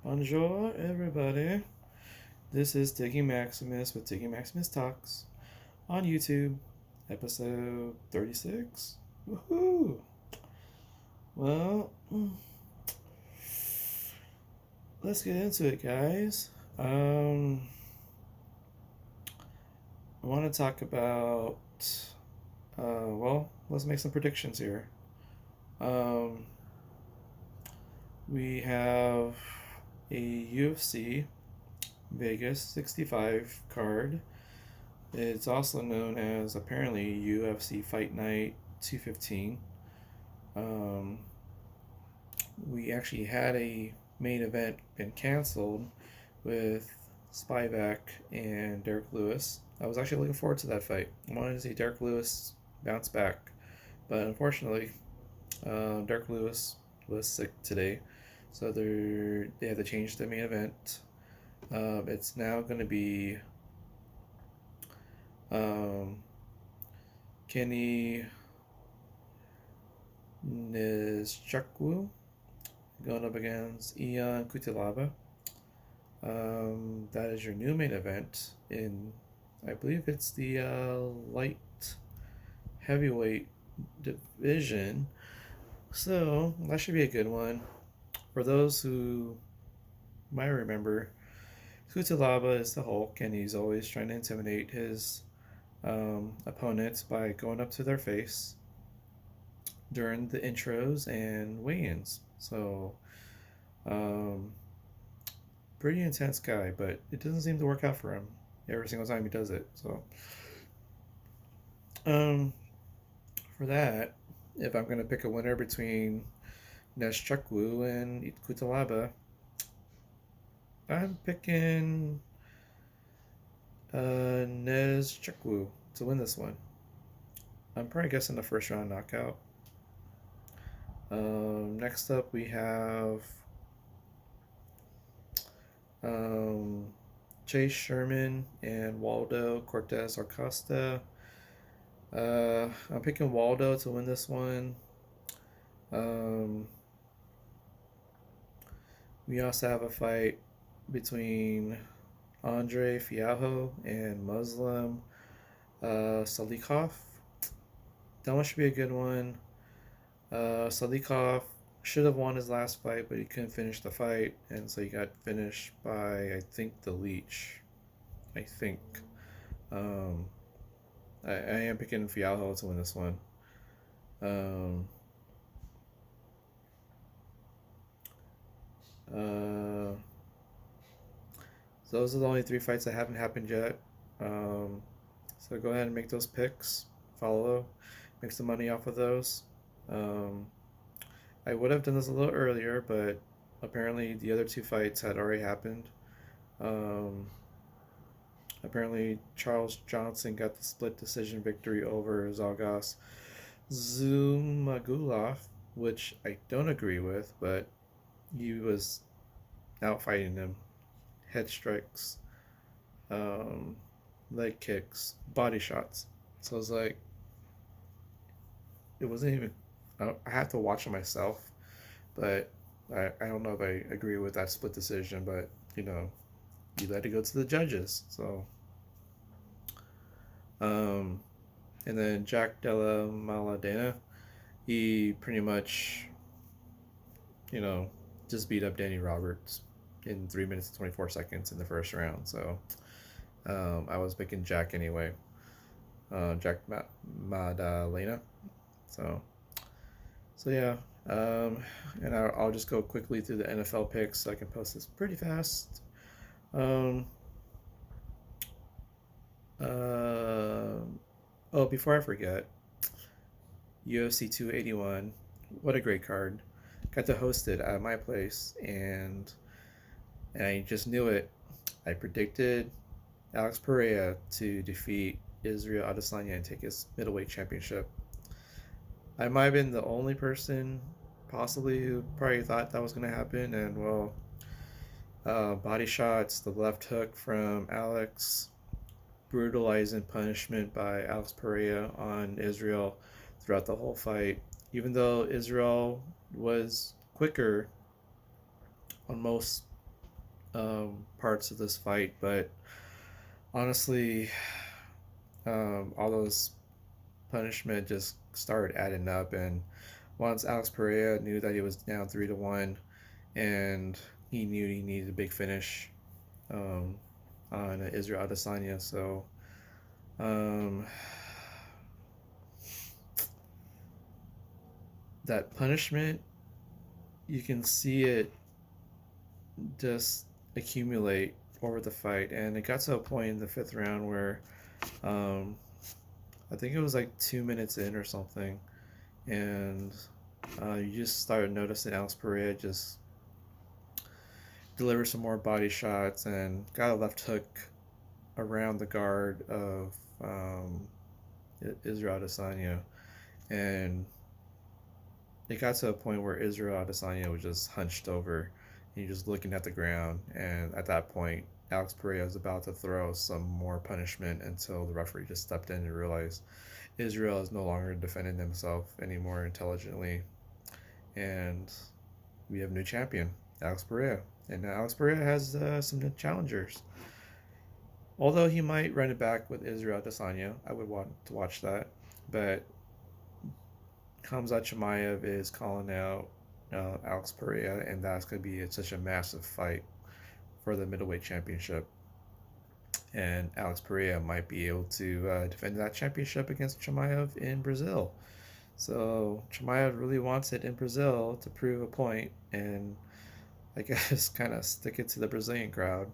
Bonjour, everybody. This is Tiggy Maximus with Tiggy Maximus Talks on YouTube, episode 36. Woohoo! Well, let's get into it, guys. I want to talk about, let's make some predictions here. Um, we have a UFC Vegas 65 card. It's also known as apparently UFC Fight Night 215. Um, we actually had a main event been canceled with Spivak and Derek Lewis. I was actually looking forward to that fight. I wanted to see Derek Lewis bounce back, but unfortunately, Derek Lewis was sick today, so they had to change the main event. It's now going to be um, Kenny Nizchukwu going up against Ian Kutilaba. That is your new main event in, I believe it's the light heavyweight division. So that should be a good one. For those who might remember, Kutilaba is the Hulk, and he's always trying to intimidate his opponents by going up to their face during the intros and weigh-ins. So, um, pretty intense guy, but it doesn't seem to work out for him every single time he does it. So, um, for that, if I'm gonna pick a winner between Neshchukwu and Kutalaba, I'm picking Neshchukwu to win this one. I'm probably guessing the first round knockout. Next up, we have um, Chase Sherman and Waldo Cortez Acosta. I'm picking Waldo to win this one. Um, we also have a fight between Andre Fialho and Muslim Salikov. That one should be a good one. Salikov should have won his last fight, but he couldn't finish the fight, and so he got finished by, I think, the Leech. I think. Um, I am picking Fialho to win this one. Um, uh, so those are the only three fights that haven't happened yet. Um, so go ahead and make those picks. Follow, make some money off of those. Um, I would have done this a little earlier, but apparently the other two fights had already happened. Um, Apparently Charles Johnson got the split decision victory over Zalgas Zumagulov, which I don't agree with, but he was out fighting him. Head strikes, um, leg kicks, body shots. So I was like, it wasn't even. I had to watch it myself, but I don't know if I agree with that split decision. But you let it go to the judges. So, um, and then Jack Della Maladena, he pretty much, you know, just beat up Danny Roberts in 3 minutes and 24 seconds in the first round. So, I was picking Jack anyway. Jack Madalena. So, so yeah. And I'll just go quickly through the NFL picks so I can post this pretty fast. Um, uh, oh, before I forget, UFC 281. What a great card. Got to host it at my place, and I just knew it. I predicted Alex Pereira to defeat Israel Adesanya and take his middleweight championship. I might have been the only person possibly who probably thought that was going to happen, and well, body shots, the left hook from Alex, brutalizing punishment by Alex Pereira on Israel throughout the whole fight. Even though Israel was quicker on most parts of this fight, but honestly, all those punishment just started adding up, and once Alex Pereira knew that he was down 3-1, and he knew he needed a big finish um, on Israel Adesanya, so um, that punishment, you can see it just accumulate over the fight, and it got to a point in the fifth round where um, I think it was like 2 minutes in or something, and you just started noticing Alex Pereira just deliver some more body shots and got a left hook around the guard of Israel Adesanya, and it got to a point where Israel Adesanya was just hunched over and just looking at the ground, and at that point Alex Pereira was about to throw some more punishment until the referee just stepped in and realized Israel is no longer defending himself anymore intelligently, and we have a new champion, Alex Pereira. And Alex Pereira has some challengers. Although he might run it back with Israel Adesanya, I would want to watch that. But Khamzat Chimaev is calling out Alex Pereira, and that's going to be such a massive fight for the middleweight championship. And Alex Pereira might be able to defend that championship against Chimaev in Brazil. So Chimaev really wants it in Brazil to prove a point, and I guess kind of stick it to the Brazilian crowd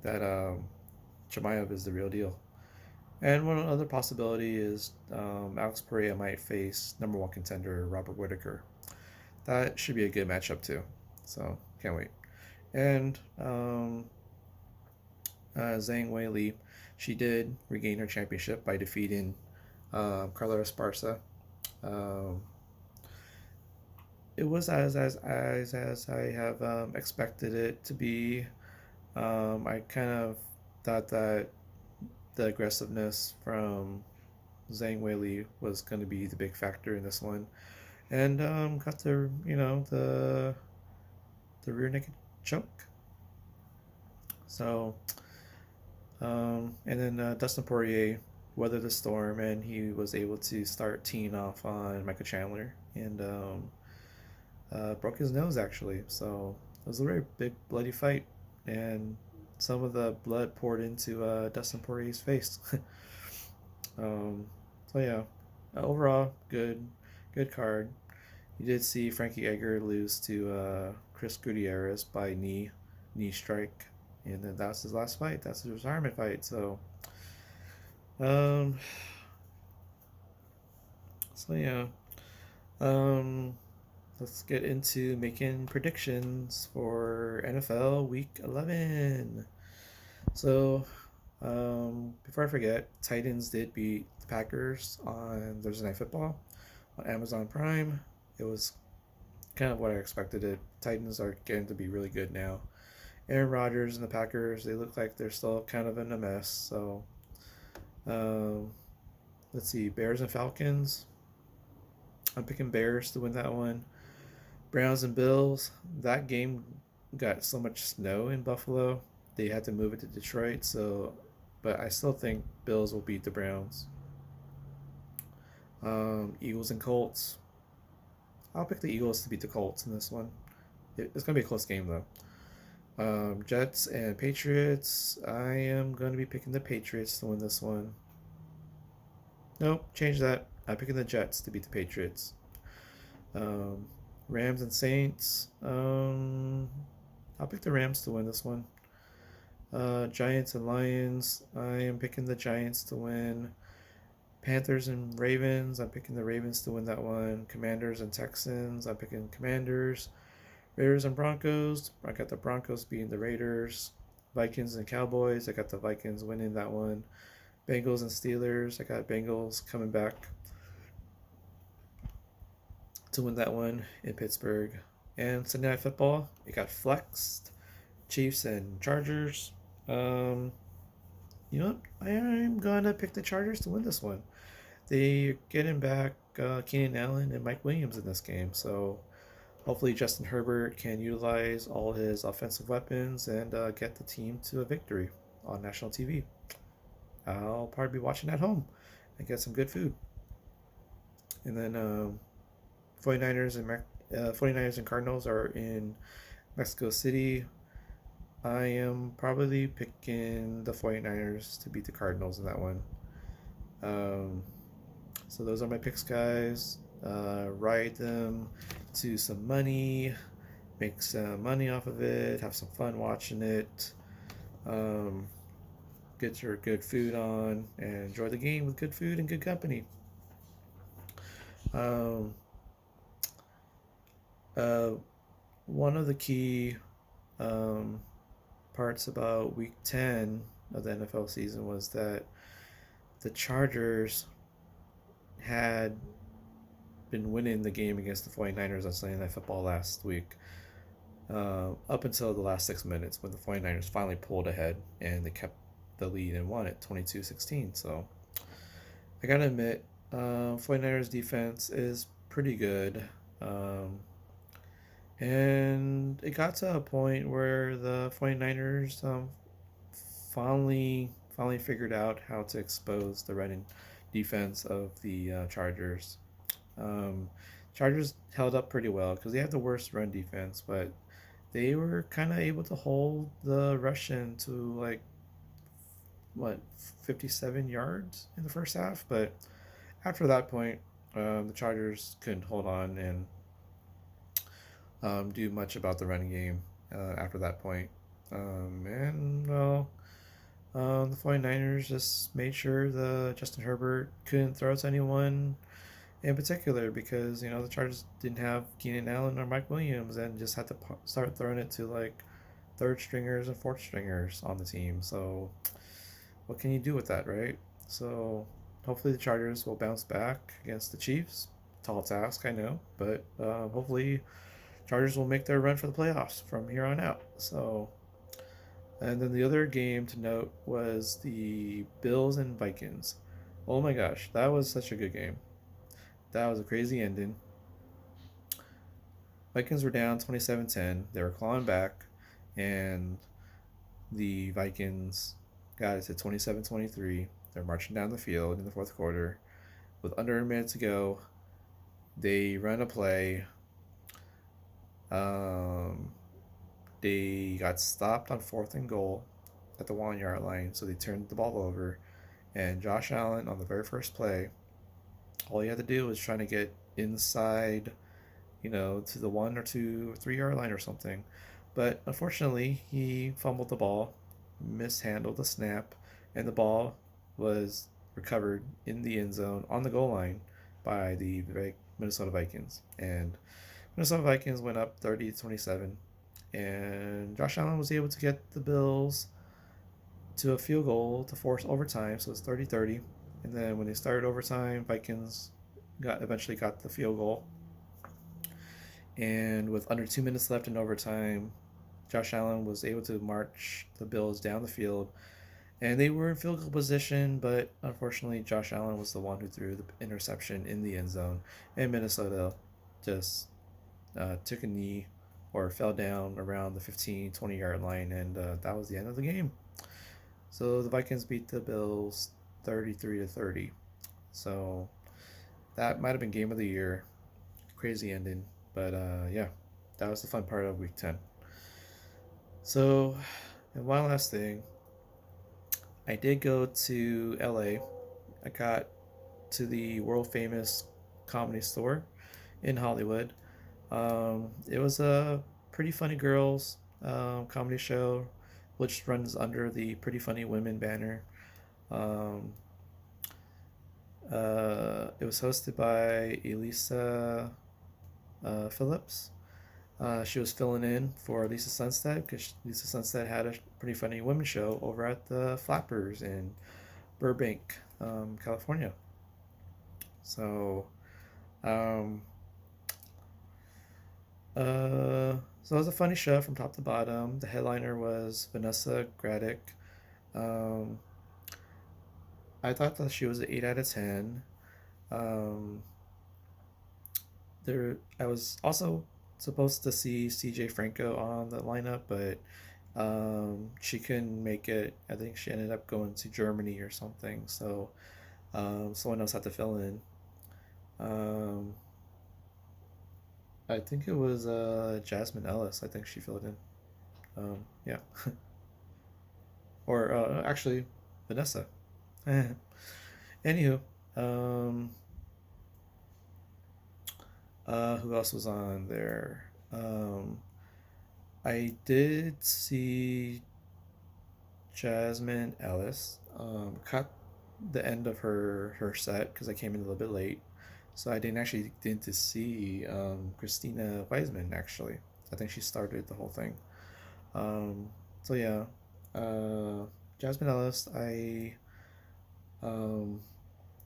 that Chimaev is the real deal. And one other possibility is Alex Pereira might face number one contender Robert Whitaker. That should be a good matchup too. So can't wait. And Zhang Weili, she did regain her championship by defeating Carla Esparza. Um, it was as I have expected it to be. I kind of thought that the aggressiveness from Zhang Weili was going to be the big factor in this one, and got the rear naked choke. So and then Dustin Poirier weathered the storm, and he was able to start teeing off on Michael Chandler, and broke his nose actually. So it was a very big bloody fight, and some of the blood poured into Dustin Poirier's face. um, so yeah, overall good card. You did see Frankie Edgar lose to Chris Gutierrez by knee strike, and then that's his last fight. That's his retirement fight. So um, so yeah. Um, let's get into making predictions for NFL Week 11. So, before I forget, Titans did beat the Packers on Thursday Night Football on Amazon Prime. It was kind of what I expected. It Titans are getting to be really good now. Aaron Rodgers and the Packers, they look like they're still kind of in a mess. So, um, let's see, Bears and Falcons. I'm picking Bears to win that one. Browns and Bills. That game got so much snow in Buffalo, they had to move it to Detroit. So, but I still think Bills will beat the Browns. Eagles and Colts. I'll pick the Eagles to beat the Colts in this one. It's gonna be a close game though. Jets and Patriots. I am going to be picking the Patriots to win this one. Nope, change that. I'm picking the Jets to beat the Patriots. Um, Rams and Saints. I'll pick the Rams to win this one. Giants and Lions. I am picking the Giants to win. Panthers and Ravens. I'm picking the Ravens to win that one. Commanders and Texans. I'm picking Commanders. Raiders and Broncos. I got the Broncos beating the Raiders. Vikings and Cowboys. I got the Vikings winning that one. Bengals and Steelers. I got Bengals coming back to win that one in Pittsburgh. And Sunday Night Football, it got flexed. Chiefs and Chargers. You know what? I'm gonna pick the Chargers to win this one. They're getting back Keenan Allen and Mike Williams in this game, so hopefully Justin Herbert can utilize all his offensive weapons and get the team to a victory on national TV. I'll probably be watching at home and get some good food. And then 49ers and 49ers and Cardinals are in Mexico City. I am probably picking the 49ers to beat the Cardinals in that one. Um, so those are my picks, guys. Ride them to some money, make some money off of it, have some fun watching it, um, get your good food on, and enjoy the game with good food and good company. Um, uh, One of the key um, parts about Week 10 of the NFL season was that the Chargers had been winning the game against the 49ers on Sunday Night Football last week, up until the last 6 minutes when the 49ers finally pulled ahead and they kept the lead and won it 22-16. So I gotta admit, 49ers defense is pretty good. Um, and it got to a point where the 49ers finally figured out how to expose the running defense of the Chargers. Um, Chargers held up pretty well because they have the worst run defense, but they were kind of able to hold the Russian to like what 57 yards in the first half. But after that point, the Chargers couldn't hold on and do much about the running game after that point. And well, the 49ers just made sure the Justin Herbert couldn't throw to anyone in particular because the Chargers didn't have Keenan Allen or Mike Williams and just had to start throwing it to like third stringers and fourth stringers on the team. So what can you do with that, right? So hopefully the Chargers will bounce back against the Chiefs. Tall task, I know, but hopefully Chargers will make their run for the playoffs from here on out. So, and then the other game to note was the Bills and Vikings. Oh my gosh, that was such a good game. That was a crazy ending. Vikings were down 27-10. They were clawing back, and the Vikings got it to 27-23. They're marching down the field in the fourth quarter. With under a minute to go, they run a play. They got stopped on 4th and goal at the 1 yard line, so they turned the ball over. And Josh Allen, on the very first play, all he had to do was trying to get inside, to the 1 or 2 or 3 yard line or something. But unfortunately, he fumbled the ball, mishandled the snap, and the ball was recovered in the end zone on the goal line by the Minnesota Vikings. And Minnesota Vikings went up 30-27, and Josh Allen was able to get the Bills to a field goal to force overtime, so it's 30-30. And then when they started overtime, Vikings eventually got the field goal. And with under 2 minutes left in overtime, Josh Allen was able to march the Bills down the field. And they were in field goal position, but unfortunately, Josh Allen was the one who threw the interception in the end zone. And Minnesota just took a knee or fell down around the 15-20 yard line, and that was the end of the game. So the Vikings beat the Bills 33-30. So that might have been game of the year. Crazy ending, but yeah, that was the fun part of Week 10. So, and one last thing, I did go to LA. I got to the world famous Comedy Store in Hollywood. It was a Pretty Funny Girls comedy show, which runs under the Pretty Funny Women banner. Um, it was hosted by Elisa Phillips. She was filling in for Lisa Sunstead because Lisa Sunstead had a Pretty Funny Women show over at the Flappers in Burbank, California. So, um, so it was a funny show from top to bottom. The headliner was Vanessa Graddick. Um, I thought that she was an 8 out of 10. I was also supposed to see CJ Franco on the lineup, but she couldn't make it. I think she ended up going to Germany or something. So someone else had to fill in. Um, I think it was Jasmine Ellis. I think she filled in. Yeah, or actually Vanessa. Anywho, um, who else was on there? I did see Jasmine Ellis cut the end of her set because I came in a little bit late, so I didn't actually get to see Christina Weisman actually. I think she started the whole thing. Um, so yeah, uh, Jasmine Ellis. I um,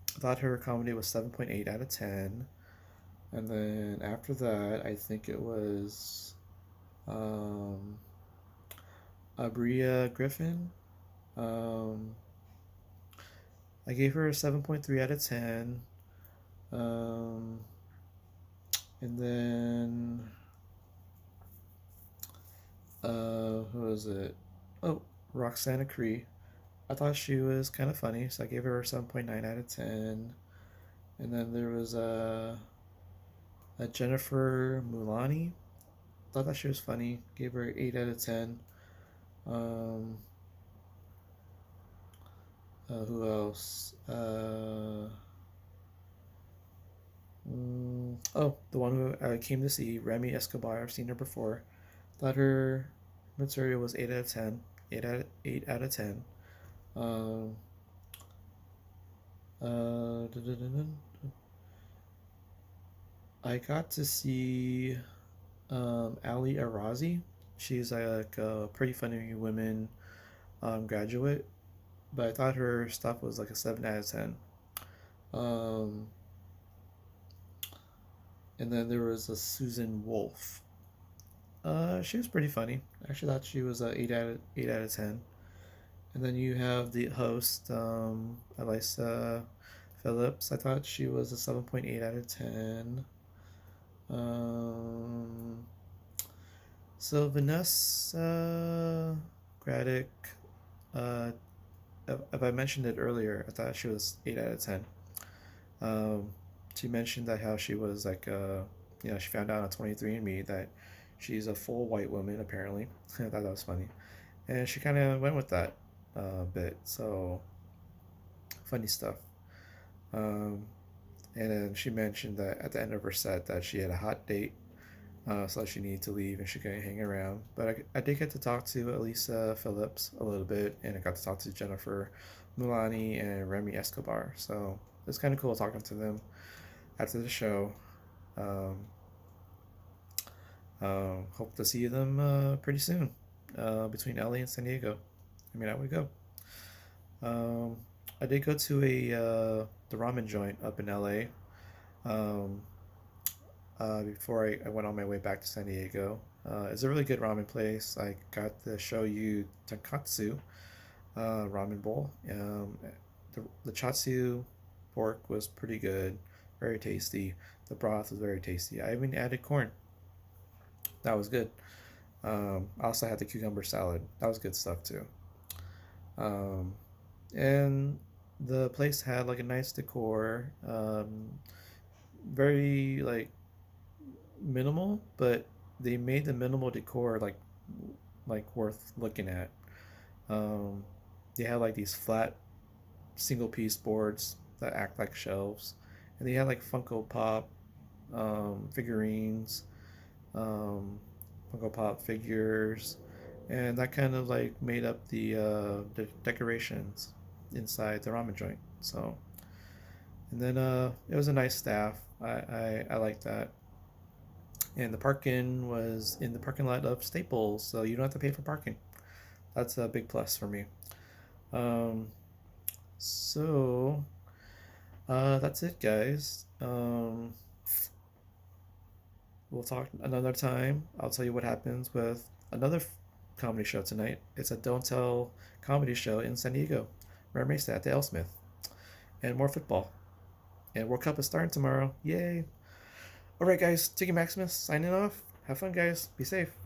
thought her comedy was 7.8 out of 10, and then after that, I think it was um, Abria Griffin. Um, I gave her a 7.3 out of 10. Um, and then, who was it? Oh, Roxana Cree. I thought she was kind of funny, so I gave her a 7.9 out of 10. And then there was a Jennifer Mullaney. Thought that she was funny. Gave her 8 out of 10. Um, who else? Oh, the one who I came to see, Remi Escobar. I've seen her before. Thought her material was 8 out of 10. 8 out of 10. Um, uh, I got to see Ali Arazi. She's like a pretty funny women graduate, but I thought her stuff was like a 7 out of 10. Um, and then there was a Susan Wolf. She was pretty funny. I actually thought she was a 8 out of 10. And then you have the host, Elisa Phillips. I thought she was a 7.8 out of 10. Um, so Vanessa Graddick, uh, if I mentioned it earlier, I thought she was 8 out of 10. Um, she mentioned that how she was like, she found out on 23andMe that she's a full white woman, apparently. I thought that was funny. And she kind of went with that bit. So, funny stuff. Um, and then she mentioned that at the end of her set that she had a hot date, so she needed to leave and she couldn't hang around. But I did get to talk to Elisa Phillips a little bit, and I got to talk to Jennifer Mullaney and Remi Escobar. So it's kind of cool talking to them after the show. Um, hope to see them pretty soon between LA and San Diego. I mean, I would go. Um, I did go to the ramen joint up in LA um, before I went on my way back to San Diego. It's a really good ramen place. I got to show you Tonkatsu ramen bowl. The chatsu pork was pretty good, very tasty. The broth was very tasty. I even added corn. That was good. I also had the cucumber salad. That was good stuff too. Um, and the place had like a nice decor, very like minimal, but they made the minimal decor like worth looking at. Um, they had like these flat single piece boards that act like shelves, and they had like Funko Pop figurines, um, Funko Pop figures, and that kind of like made up the decorations inside the ramen joint. So, and then it was a nice staff. I like that. And the parking was in the parking lot of Staples, so you don't have to pay for parking. That's a big plus for me. Um, so that's it, guys. We'll talk another time. I'll tell you what happens with another comedy show tonight. It's a Don't Tell comedy show in San Diego. Remi at the L Smith. And more football. And World Cup is starting tomorrow. Yay. Alright, guys. Tiggy Maximus signing off. Have fun, guys. Be safe.